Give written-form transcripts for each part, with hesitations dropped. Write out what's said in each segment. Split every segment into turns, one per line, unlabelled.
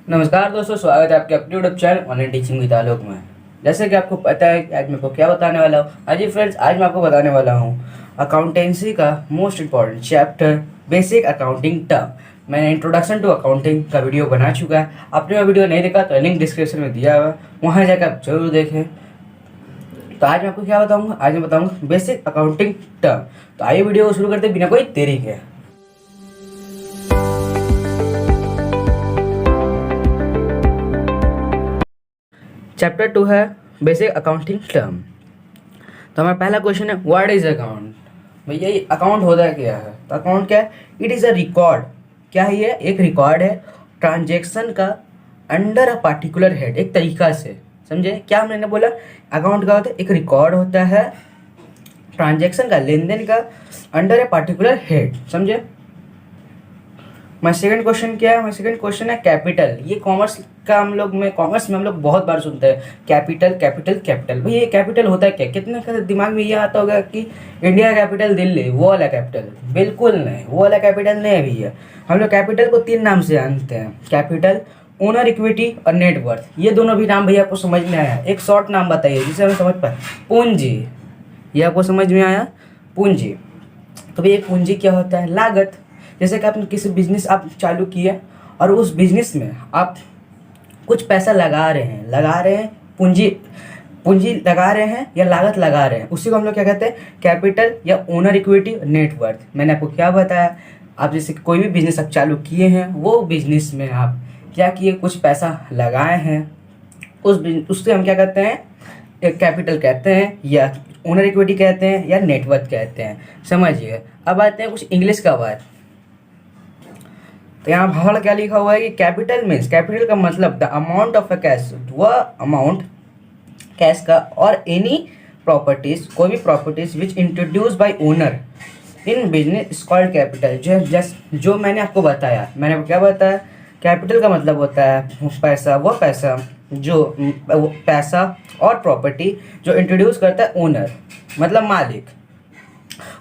नमस्कार दोस्तों, स्वागत है आपके अपने YouTube channel online teaching with Alok में। जैसे कि आपको पता है कि आज मैं आपको क्या बताने वाला हूँ। हाँ जी फ्रेंड्स, आज मैं आपको बताने वाला हूँ अकाउंटेंसी का most important chapter basic accounting term. मैंने इंट्रोडक्शन टू अकाउंटिंग का वीडियो बना चुका है। आपने वो वीडियो नहीं देखा तो लिंक डिस्क्रिप्शन में दिया हुआ है, वहाँ जाकर आप जरूर देखें। तो आज मैं आपको क्या बताऊँगा, आज मैं बताऊँगा बेसिक अकाउंटिंग टर्म। तो आइए वीडियो को शुरू करते बिना कोई देरी के। चैप्टर 2 है बेसिक अकाउंटिंग टर्म। तो हमारा पहला क्वेश्चन है व्हाट इज अकाउंट। भैया ये अकाउंट होता क्या है? तो अकाउंट क्या है? It is a record. क्या है ये? एक रिकॉर्ड है ट्रांजेक्शन का अंडर अ पार्टिकुलर हेड, एक तरीका से। समझे क्या मैंने बोला? अकाउंट का होता है एक रिकॉर्ड होता है ट्रांजेक्शन का, लेन देन का, अंडर ए पार्टिकुलर हेड। समझे? माय सेकंड क्वेश्चन क्या है? माय सेकंड क्वेश्चन है कैपिटल। ये कॉमर्स में हम लोग बहुत बार सुनते हैं कैपिटल कैपिटल कैपिटल। भाई ये कैपिटल होता है क्या? कितने का दिमाग में ये आता होगा कि इंडिया कैपिटल दिल्ली, वो वाला कैपिटल? बिल्कुल नहीं, वो वाला कैपिटल नहीं है भैया। हम लोग कैपिटल को 3 नाम से जानते हैं, कैपिटल, ओनर इक्विटी और नेटवर्थ। ये दोनों भी नाम भैया आपको समझ में आया? एक शॉर्ट नाम बताइए जिसे हम समझ पाए। पूंजी। ये आपको समझ में आया? पूंजी। तो भैया पूंजी क्या होता है? लागत। जैसे कि आपने किसी बिजनेस आप चालू किया और उस बिजनेस में आप कुछ पैसा लगा रहे हैं, पूंजी पूंजी लगा रहे हैं या लागत लगा रहे हैं, उसी को हम लोग क्या कहते हैं? कैपिटल या ओनर इक्विटी, नेटवर्थ। मैंने आपको क्या बताया? आप जैसे कोई भी बिजनेस आप चालू किए हैं, वो बिजनेस में आप क्या किए? कुछ पैसा लगाए हैं, उससे हम क्या कहते हैं? एक कैपिटल कहते हैं या ओनर इक्विटी कहते हैं या नेटवर्थ कहते हैं। समझिए। अब आते हैं कुछ इंग्लिश का बात। तो यहाँ भावना क्या लिखा हुआ है कि कैपिटल मीन्स, कैपिटल का मतलब the amount of a cash, वह अमाउंट कैश का और एनी प्रॉपर्टीज, कोई भी properties which introduce by owner in business called capital. जो मैंने आपको बताया, मैंने आपको क्या बताया? कैपिटल का मतलब होता है पैसा, वह पैसा जो पैसा और प्रॉपर्टी जो इंट्रोड्यूस करता है ओनर, मतलब मालिक,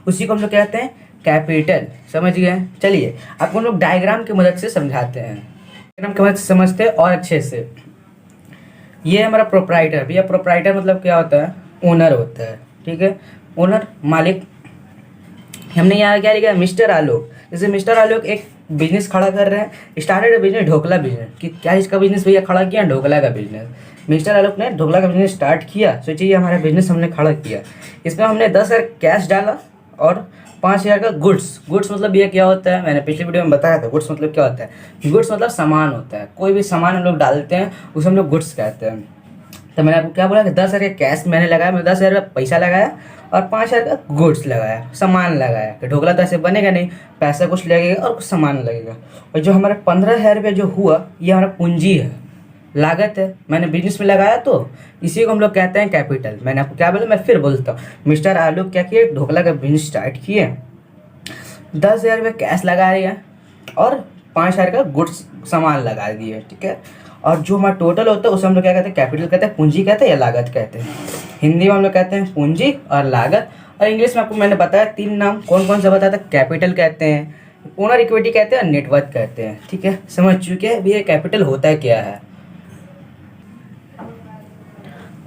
उसी को हम लोग कहते हैं कैपिटल। समझ गए? चलिए आपको हम लोग डायग्राम की मदद से समझाते हैं, डायग्राम की मदद से समझते हैं और अच्छे से। ये हमारा प्रोप्राइटर। भैया प्रोप्राइटर मतलब क्या होता है? ओनर होता है। ठीक है, ओनर, मालिक। हमने यहाँ क्या लिखा है? मिस्टर आलोक। जैसे मिस्टर आलोक एक बिजनेस खड़ा कर रहे हैं, स्टार्टेड बिजनेस ढोकला बिजनेस। कि क्या इसका बिजनेस भैया खड़ा किया? ढोकला का बिजनेस। मिस्टर आलोक ने ढोकला का बिजनेस स्टार्ट किया। सोचिए हमारा बिजनेस हमने खड़ा किया, इसमें हमने 10,000 कैश डाला और 5,000 का गुड्स। गुड्स मतलब ये क्या होता है? मैंने पिछले वीडियो में बताया था गुड्स मतलब क्या होता है। गुड्स मतलब सामान होता है, कोई भी सामान हम लोग डालते हैं उसे हम लोग गुड्स कहते हैं। तो मैंने आपको क्या बोला कि 10,000 का कैश मैंने लगाया, मैंने 10,000 का पैसा लगाया और 5,000 का गुड्स लगाया, सामान लगाया। कि ढोकला तो ऐसे बनेगा नहीं, पैसा कुछ लगेगा और कुछ सामान लगेगा। और जो हमारा 15,000 रुपये जो हुआ, ये हमारा पूंजी है, लागत है। मैंने बिजनेस में लगाया तो इसी को हम लोग कहते हैं कैपिटल। मैंने आपको क्या बोला? मैं फिर बोलता हूँ। मिस्टर आलोक क्या किए? ढोकला का बिजनेस स्टार्ट किए, 10,000 रुपये कैश लगा दिया और 5,000 का गुड्स सामान लगा दिए। ठीक है, और जो हमारा टोटल होता है उसे हम लोग क्या कहते हैं? कैपिटल कहते हैं, पूंजी कहते हैं या लागत कहते हैं। हिंदी में हम लोग कहते हैं पूंजी और लागत। और इंग्लिश में आपको मैंने बताया 3 नाम, कौन कौन सा बताया था? कैपिटल कहते हैं, ओनर इक्विटी कहते हैं और नेटवर्थ कहते हैं। ठीक है, समझ चुके हैं भैया कैपिटल होता है क्या है।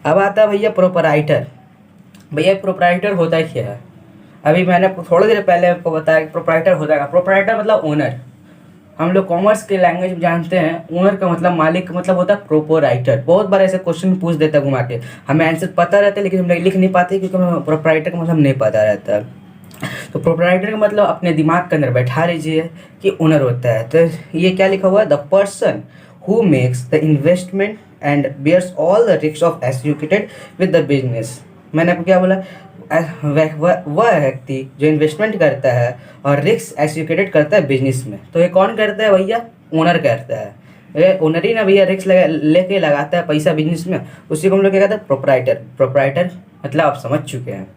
अब आता है भैया प्रोपराइटर। भैया प्रोपराइटर होता है क्या है? अभी मैंने आपको थोड़ी देर पहले आपको बताया कि प्रोपराइटर होता है। प्रोपराइटर मतलब ओनर। हम लोग कॉमर्स के लैंग्वेज में जानते हैं ओनर का मतलब मालिक का मतलब होता है प्रोपराइटर। बहुत बार ऐसे क्वेश्चन पूछ देता है घुमा के, हमें आंसर पता रहता है लेकिन हम लोग लिख नहीं पाते क्योंकि हमें प्रोपराइटर का मतलब नहीं पता रहता है। तो प्रोपराइटर का मतलब अपने दिमाग के अंदर बैठा लीजिए कि ओनर होता है। तो ये क्या लिखा हुआ है? The person who makes the investment and bears all the risks of associated with the business। मैंने आपको क्या बोला? वह व्यक्ति जो इन्वेस्टमेंट करता है और रिस्क एसोसिएटेड करता है बिजनेस में। तो ये कौन करता है भैया? ओनर करता है। ये ओनर ही ना भैया रिस्क लेके लगाता है पैसा बिजनेस में, उसी को हम लोग क्या कहते हैं? प्रोपराइटर। प्रोपराइटर मतलब आप समझ चुके हैं।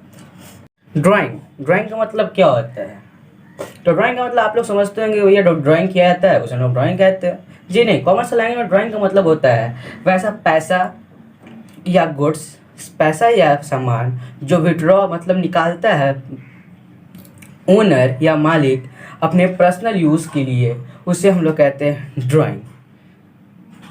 ड्राइंग। ड्राइंग का मतलब क्या होता है? तो ड्राइंग का मतलब आप लोग समझते होंगे भैया ड्राइंग क्या आता है, उसे लोग ड्राइंग कहते हैं। जी नहीं, कॉमर्स लैंग्वेज में ड्राइंग का मतलब होता है वैसा पैसा या गुड्स, पैसा या सामान जो विड्रॉ मतलब निकालता है ओनर या मालिक अपने पर्सनल यूज़ के लिए, उसे हम लोग कहते हैं ड्राइंग।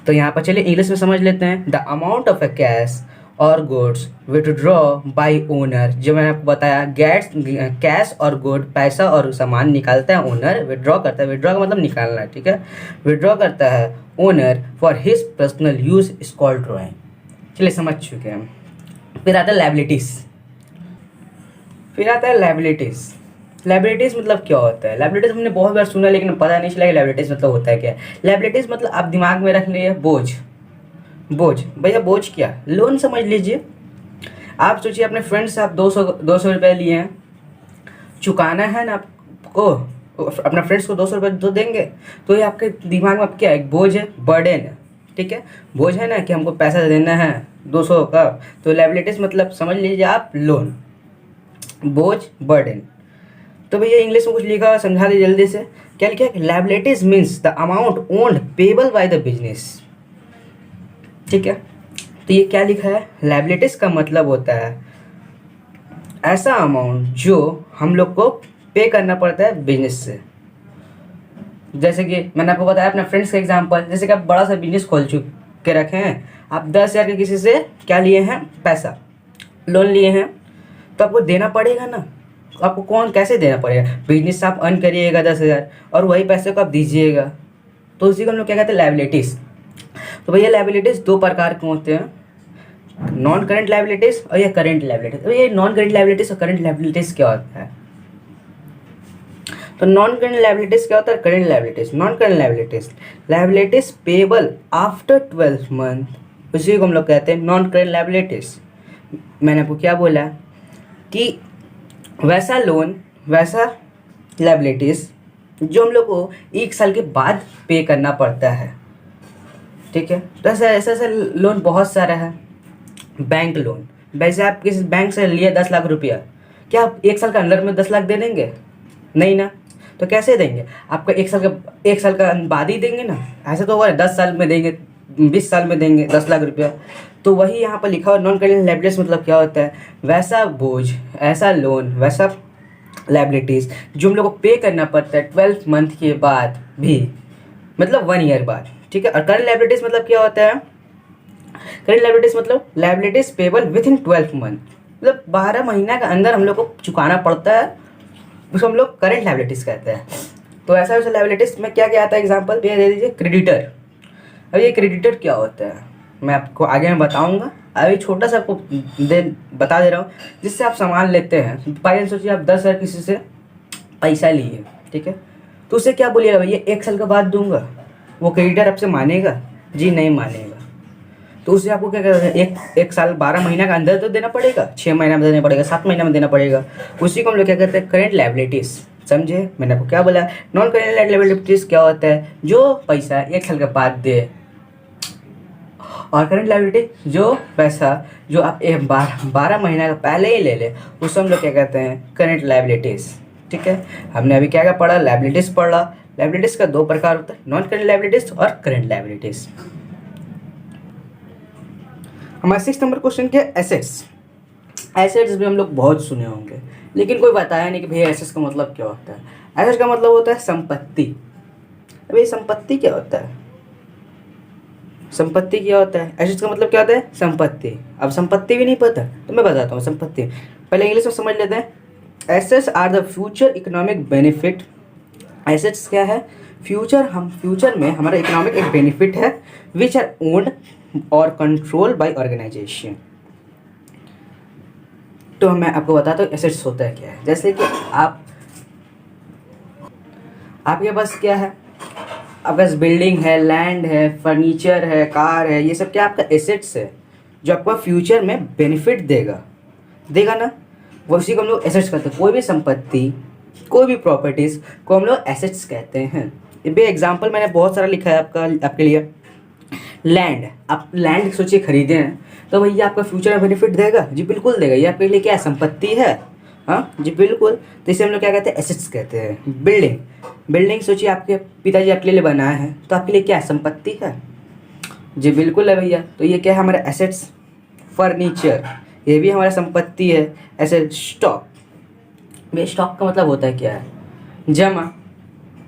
तो यहाँ पर चलिए इंग्लिश में समझ लेते हैं। The amount of a cash और गुड्स विथड्रॉ बाय ओनर, जो मैंने आपको बताया कैश और गुड, पैसा और सामान निकालता है ओनर, विड्रॉ करता है, विड्रॉ का मतलब निकालना है, ठीक है, विड्रॉ करता है owner for his personal use is called drawing. चलिए समझ चुके हैं। फिर आता है लायबिलिटीज। लायबिलिटीज मतलब क्या होता है? लायबिलिटीज हमने बहुत बार सुना लेकिन पता नहीं चला कि लायबिलिटीज मतलब होता है क्या। लायबिलिटीज मतलब आप दिमाग में रख लीजिए बोझ। भैया बोझ क्या? लोन समझ लीजिए। आप सोचिए अपने फ्रेंड से आप 200 रुपये लिए हैं, चुकाना है ना आपको, अपना फ्रेंड्स को 200 रुपये तो देंगे, तो ये आपके दिमाग में आप क्या है? एक बोझ है, बर्डन है, ठीक है, बोझ है ना कि हमको पैसा देना है 200 का। तो लायबिलिटीज मतलब समझ लीजिए आप लोन, बोझ, बर्डन। तो भैया इंग्लिश में कुछ लिखा हुआ समझा दीजिए जल्दी से। क्या लिखा है? Liabilities means the amount owned payable by the business, ठीक है। तो ये क्या लिखा है? लायबिलिटीज का मतलब होता है ऐसा अमाउंट जो हम लोग को पे करना पड़ता है बिजनेस से। जैसे कि मैंने आपको बताया अपना फ्रेंड्स का एग्जांपल, जैसे कि आप बड़ा सा बिजनेस खोल के रखे हैं, आप 10,000 के किसी से क्या लिए हैं? पैसा, लोन लिए हैं, तो आपको देना पड़ेगा ना। आपको कौन कैसे देना पड़ेगा? बिजनेस से आप अर्न करिएगा 10,000 और वही पैसे को आप दीजिएगा, तो उसी को हम लोग क्या कहते हैं? लायबिलिटीज। तो भैया लायबिलिटीज दो प्रकार के होते हैं, नॉन करेंट लायबिलिटीज और ये करेंट लायबिलिटीज। तो ये नॉन करेंट लायबिलिटीज और करेंट लायबिलिटीज क्या होता है? तो नॉन करेंट लायबिलिटीज क्या होता है? Current liabilities. Non current liabilities payable after 12 month, उसी को हम लोग कहते हैं नॉन करेंट लायबिलिटीज। मैंने आपको क्या बोला कि वैसा लोन, वैसा लायबिलिटीज जो हम लोग को 1 साल के बाद पे करना पड़ता है, ठीक है। तो ऐसा लोन बहुत सारा है। बैंक लोन, वैसे आप किसी बैंक से लिए 10 लाख रुपया, क्या आप 1 साल के अंदर में 10 लाख दे देंगे? नहीं ना। तो कैसे देंगे? आपका 1 साल का बाद ही देंगे ना। ऐसे तो होगा 10 साल में देंगे, 20 साल में देंगे 10 लाख रुपया। तो वही यहाँ पर लिखा हुआ नॉन करेंट लायबिलिटीज मतलब क्या होता है? वैसा बोझ, ऐसा लोन, वैसा लायबिलिटीज जो हम लोग को पे करना पड़ता है 12 मंथ के बाद भी, मतलब 1 ईयर बाद, ठीक है। और करंट लायबिलिटीज मतलब क्या होता है? करंट लायबिलिटीज मतलब liabilities payable with in 12 month, मतलब 12 महीना के अंदर हम लोग को चुकाना पड़ता है, उसको हम लोग करंट लायबिलिटीज कहते हैं। तो ऐसा वैसा लायबिलिटीज में क्या क्या आता है? एग्जांपल दे दीजिए। क्रेडिटर। अब ये क्रेडिटर क्या होता है मैं आपको आगे में बताऊंगा, अभी छोटा सा आपको बता दे रहा हूँ जिससे आप सामान लेते हैं। बाई सोचिए आप 10,000 किसी से पैसा लिए, ठीक है, तो उससे क्या बोलिएगा? भैया 1 साल के बाद दूंगा, वो क्रेडिटर आपसे मानेगा? जी नहीं मानेगा। तो उससे आपको क्या करना है? एक साल 12 महीना का अंदर तो देना पड़ेगा, 6 महीना में देना पड़ेगा, 7 महीना में देना पड़ेगा। उसी को हम लोग क्या करते हैं? Current liabilities. समझे मैंने आपको क्या बोला? नॉन करेंट लायबिलिटीज क्या होता है? जो पैसा 1 साल के बाद दे, और करेंट लायबिलिटी जो पैसा जो आप 12 महीना का पहले ही ले ले, उससे हम लोग क्या कहते हैं? करेंट लायबिलिटीज, ठीक है। हमने अभी क्या क्या पढ़ा? लायबिलिटीज पढ़ा। लायबिलिटीज का 2 प्रकार होता है, नॉन करेंट लायबिलिटीज और करेंट लायबिलिटीज। हमारा 6 नंबर क्वेश्चन क्या? एसेट्स। एसेट्स भी हम लोग बहुत सुने होंगे लेकिन कोई बताया नहीं कि भैया एसेट्स का मतलब क्या होता है। एसेट्स का मतलब होता है संपत्ति। अभी संपत्ति क्या होता है? संपत्ति क्या होता है? एसेट्स का मतलब क्या होता है? संपत्ति। अब संपत्ति भी नहीं पता तो मैं बताता हूँ संपत्ति। पहले इंग्लिश में समझ लेते हैं। Assets are the future economic benefit. Assets क्या है? फ्यूचर में हमारा इकोनॉमिक एक बेनिफिट है विच आर ओन्ड और कंट्रोल बाय ऑर्गेनाइजेशन। तो मैं आपको बताता हूँ एसेट्स होता है क्या है। जैसे कि आपके पास क्या है? आपके पास बिल्डिंग है, लैंड है, फर्नीचर है, कार है, ये सब क्या आपका एसेट्स है जो आपको फ्यूचर में बेनिफिट देगा ना। वो उसी को हम लोग एसेट्स कहते हैं। कोई भी संपत्ति, कोई भी प्रॉपर्टीज को हम लोग एसेट्स कहते हैं। ये भी एग्जाम्पल मैंने बहुत सारा लिखा है आपके लिए। लैंड, आप लैंड सोचिए खरीदे हैं तो भैया आपका फ्यूचर में बेनिफिट देगा? जी बिल्कुल देगा। ये आपके लिए क्या संपत्ति है? हाँ जी बिल्कुल। तो इसे हम लोग क्या कहते हैं? एसेट्स कहते हैं। बिल्डिंग सोचिए आपके पिताजी आपके लिए बनाए हैं तो आपके लिए क्या संपत्ति है? जी बिल्कुल है भैया। तो ये क्या है? हमारा एसेट्स। फर्नीचर ये भी हमारा संपत्ति है। ऐसे स्टॉक, स्टॉक का मतलब होता है क्या है? जमा।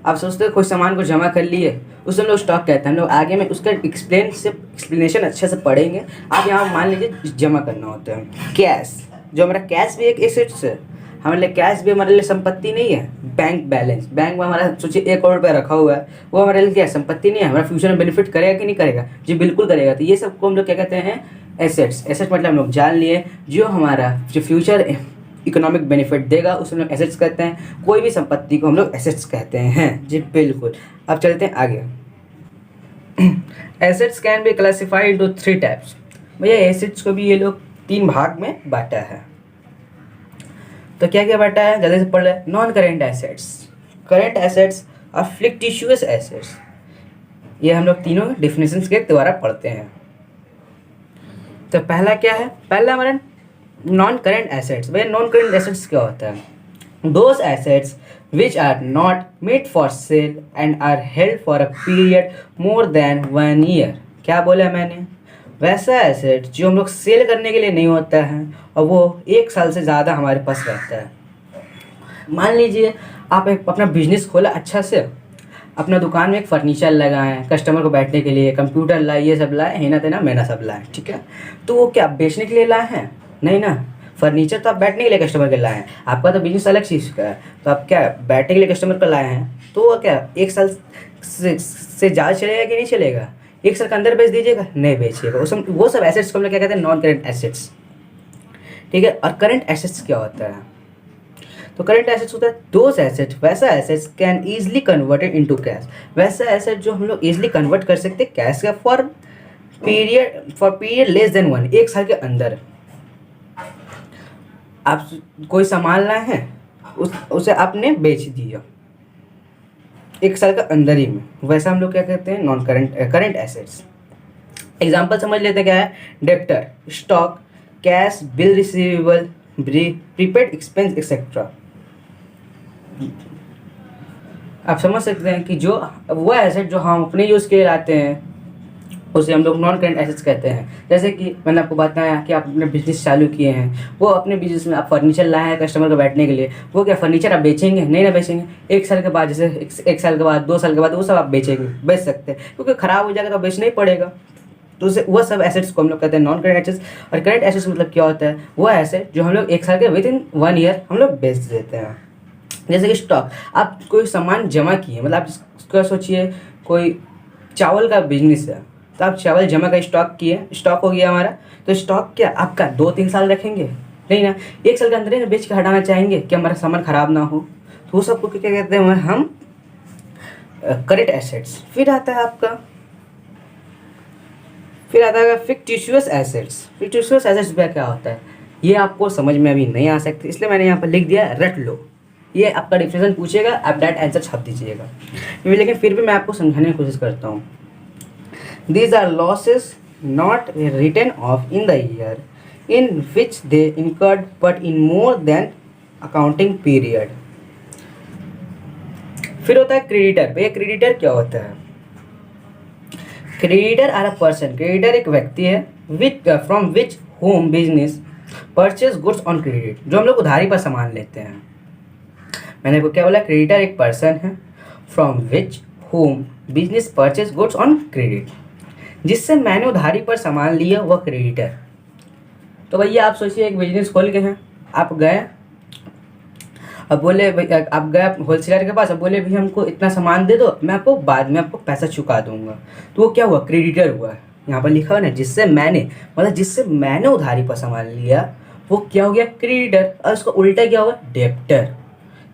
आप सोचते हो कोई सामान को जमा कर लिए उसे हम लोग स्टॉक कहते हैं। हम लोग आगे में उसका एक्सप्लेनेशन अच्छे से पढ़ेंगे। आप यहाँ मान लीजिए जमा करना होता है कैश, जो हमारा कैश भी एक एसेट्स है। हमारे लिए कैश भी हमारे लिए संपत्ति नहीं है। बैंक बैलेंस, बैंक में हमारा सोचिए 1 करोड़ रुपया रखा हुआ है, वो हमारे लिए क्या संपत्ति नहीं है। हमारा फ्यूचर में बेनिफिट करेगा कि नहीं करेगा? जी बिल्कुल करेगा। तो ये सबको हम लोग क्या कहते हैं? एसेट्स। एसेट्स मतलब हम लोग जान लिए जो हमारा जो फ्यूचर इकोनॉमिक बेनिफिट देगा उसे हम लोग एसेट्स कहते हैं। कोई भी संपत्ति को हम लोग एसेट्स कहते हैं। जी बिल्कुल। अब चलते हैं आगे। Assets can be classified into 3 types. भैया एसेट्स को भी ये लोग 3 भाग में बांटा है। तो क्या क्या बांटा है जल्दी से पढ़ ले। Non current assets, current assets और फ्लिक्टिशियस एसेट्स। ये हम लोग तीनों डेफिनेशंस के द्वारा पढ़ते हैं। तो पहला क्या है? पहला हमारा नॉन करेंट एसेट्स। भैया नॉन करेंट एसेट्स क्या होता है? Those assets which are not made for sale and are held for a period more than 1 year। क्या बोला मैंने? वैसा एसेट जो हम लोग सेल करने के लिए नहीं होता है और वो 1 साल से ज़्यादा हमारे पास रहता है। मान लीजिए आप एक अपना बिजनेस खोला, अच्छा से अपना दुकान में एक फर्नीचर लगाएं, कस्टमर को बैठने के लिए कंप्यूटर लाए, ये सब लाए, है ना तेना मैना सब लाए, ठीक है। तो वो क्या बेचने के लिए लाए हैं? नहीं ना। फर्नीचर तो आप बैठने के लिए कस्टमर के लाए हैं। आपका तो बिजनेस अलग चीज़ का है, तो आप क्या बैठने के लिए कस्टमर को लाए हैं। तो वो क्या 1 साल से ज़्यादा चलेगा कि नहीं चलेगा? 1 साल के अंदर बेच दीजिएगा? नहीं बेचिएगा। वो सब एसेट्स को हम लोग क्या कहते हैं? नॉन करेंट एसेट्स, ठीक है। और करेंट एसेट्स क्या होता है? तो करेंट एसेट्स होता है दोज एसेट्स, वैसा assets can easily converted into cash. वैसा एसेट जो हम लोग ईजिली कन्वर्ट कर सकते हैं कैश का फॉर पीरियड लेस देन 1, 1 साल के अंदर। आप कोई सामान लाए हैं, उसे आपने बेच दिया 1 साल के अंदर ही में, वैसा हम लोग क्या कहते हैं? Non current assets. एग्जाम्पल समझ लेते हैं क्या है? Debtor, stock, cash, bill receivable, prepaid expense etcetera. आप समझ सकते हैं कि जो वो एसेट जो हम अपने यूज़ के लिए लाते हैं उसे हम लोग नॉन करेंट एसेट्स कहते हैं। जैसे कि मैंने आपको बताया कि आप अपने बिजनेस चालू किए हैं, वो अपने बिजनेस में आप फर्नीचर लाए हैं कस्टमर को बैठने के लिए, वो क्या फर्नीचर आप बेचेंगे? नहीं ना बेचेंगे। 1 साल के बाद, जैसे 1 साल के बाद, 2 साल के बाद वो सब आप बेचेंगे, बेच सकते हैं, क्योंकि ख़राब हो जाएगा तो बेचना ही पड़ेगा। तो उसे वो सब एसेट्स को हम लोग कहते हैं नॉन करेंट एसेट्स। और करेंट एसेट्स मतलब क्या होता है? वो एसेट जो हम लोग 1 साल के विदिन 1 ईयर हम लोग बेच देते हैं। जैसे कि स्टॉक, आप कोई सामान जमा किए, मतलब आप इसका सोचिए कोई चावल का बिजनेस है, तो आप चावल जमा का स्टॉक किए, स्टॉक हो गया हमारा। तो स्टॉक क्या आपका 2-3 साल रखेंगे? नहीं ना। 1 साल के अंदर ही बेच के हटाना चाहेंगे कि हमारा सामान खराब ना हो। तो वो सबको क्या कहते हैं? हम करेंट एसेट्स। फिर आता है फिक्टिशियस एसेट्स। फिक्टिशियस एसेट्स क्या होता है? ये आपको समझ में अभी नहीं आ सकते, इसलिए मैंने यहाँ पर लिख दिया रट लो। ये आपका डिफिनेशन पूछेगा, आप डायरेक्ट आंसर छाप दीजिएगा। लेकिन फिर भी मैं आपको समझाने की कोशिश करता हूँ। These are losses not written off in the year in which they incurred, but in more than accounting period। फिर होता है क्रेडिटर। भैया क्रेडिटर क्या होता है? Creditor are a person, creditor एक व्यक्ति है from which whom business purchase goods on credit, जो हम लोग उधारी पर सामान लेते हैं। मैंने को क्या बोला? क्रेडिटर एक पर्सन है from which whom business purchase goods on credit, जिससे मैंने उधारी पर सामान लिया वह क्रेडिटर। तो भैया आप सोचिए एक बिजनेस खोल के हैं, आप गए, अब बोले आप गए होलसेलर के पास, अब बोले भैया हमको इतना सामान दे दो, मैं आपको बाद में आपको पैसा चुका दूंगा। तो वो क्या हुआ? क्रेडिटर हुआ है। यहाँ पर लिखा हुआ ना जिससे मैंने उधारी पर सामान लिया वो क्या हो गया? क्रेडिटर। और उसका उल्टा क्या हुआ? डेप्टर।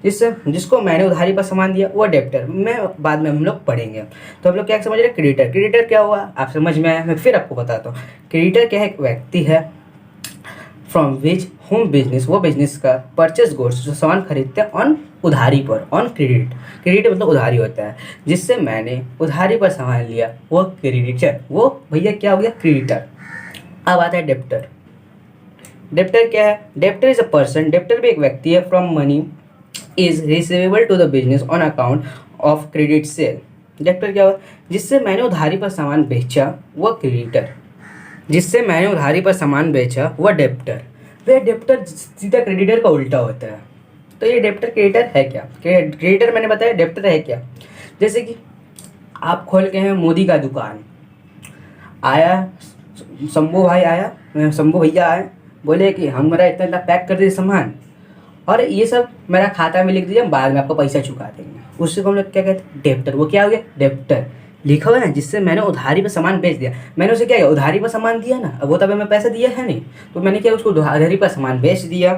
जिसको मैंने उधारी पर सामान दिया वो डेप्टर। मैं बाद में हम लोग पढ़ेंगे। तो हम लोग क्या समझ रहे हैं? क्रेडिटर। क्रेडिटर क्या हुआ आप समझ में आया? मैं फिर आपको बताता हूँ। क्रेडिटर क्या है? एक व्यक्ति है फ्रॉम विच होम बिजनेस, वो बिजनेस का परचेज गुड्स जो सामान खरीदते हैं ऑन उधारी पर, ऑन क्रेडिट। क्रेडिट मतलब उधारी होता है। जिससे मैंने उधारी पर सामान लिया वो क्रेडिटर। वो भैया क्या हो गया? क्रेडिटर। अब आता है डेप्टर। डेप्टर क्या है? Debtor is a person, debtor भी एक व्यक्ति है from money is receivable to the business on account of credit sale. Debtor क्या हुआ? जिससे मैंने उधारी पर सामान बेचा वह क्रेडिटर, जिससे मैंने उधारी पर सामान बेचा वह डेप्टर। वह डेप्टर सीधा क्रेडिटर का उल्टा होता है। तो ये डेप्टर क्रेडिटर है क्या? क्रेडिटर मैंने बताया, डेप्टर है क्या? जैसे कि आप खोल के हैं मोदी का दुकान, आया शंभू भाई आया, शंभू भैया आए, बोले कि हमारा इतना इतना पैक कर दीजिए सामान और ये सब मेरा खाता में लिख दीजिए, हम बाद में आपको पैसा चुका देंगे। उससे हम लोग क्या कहते हैं, डेप्टर। वो क्या हो गया, डेप्टर। लिखा हुआ है ना, जिससे मैंने उधारी पर सामान बेच दिया, मैंने उसे क्या किया, उधारी पर सामान दिया ना, अब वो तब मैं पैसा दिया है नहीं, तो मैंने क्या उसको उधारी पर सामान बेच दिया,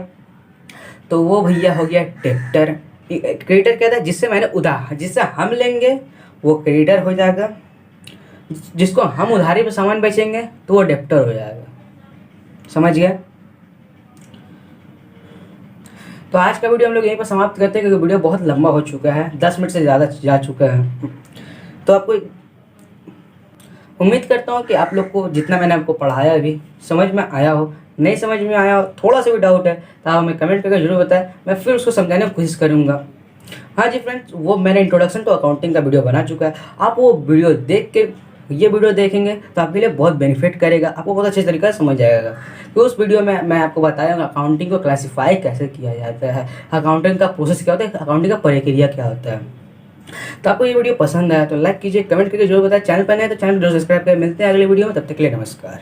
तो वो भैया हो गया डेप्टर। क्रेडिटर कहता है जिससे मैंने जिससे हम लेंगे वो क्रेडिटर हो जाएगा, जिसको हम उधारी पर सामान बेचेंगे तो वो डेप्टर हो जाएगा। समझ गया? तो आज का वीडियो हम लोग यहीं पर समाप्त करते हैं, क्योंकि वीडियो बहुत लंबा हो चुका है, 10 मिनट से ज़्यादा जा चुका है। तो आपको उम्मीद करता हूँ कि आप लोग को जितना मैंने आपको पढ़ाया अभी समझ में आया हो। नहीं समझ में आया हो, थोड़ा सा भी डाउट है तो आप हमें कमेंट करके जरूर बताएं, मैं फिर उसको समझाने की कोशिश करूँगा। हाँ जी फ्रेंड्स, वो मैंने इंट्रोडक्शन टू अकाउंटिंग का वीडियो बना चुका है, आप वो वीडियो देख के ये वीडियो देखेंगे तो आपके लिए बहुत बेनिफिट करेगा, आपको बहुत अच्छे तरीके से समझ आएगा। तो उस वीडियो में मैं आपको बताऊंगा अकाउंटिंग को क्लासीफाई कैसे किया जाता है, अकाउंटिंग का प्रोसेस क्या होता है, अकाउंटिंग का प्रक्रिया क्या होता है। तो आपको ये वीडियो पसंद आया तो लाइक कीजिए, कमेंट करके जरूर बताएं, चैनल पर नए तो चैनल को जरूर सब्सक्राइब करें। मिलते हैं अगले वीडियो में, तब तक के लिए नमस्कार।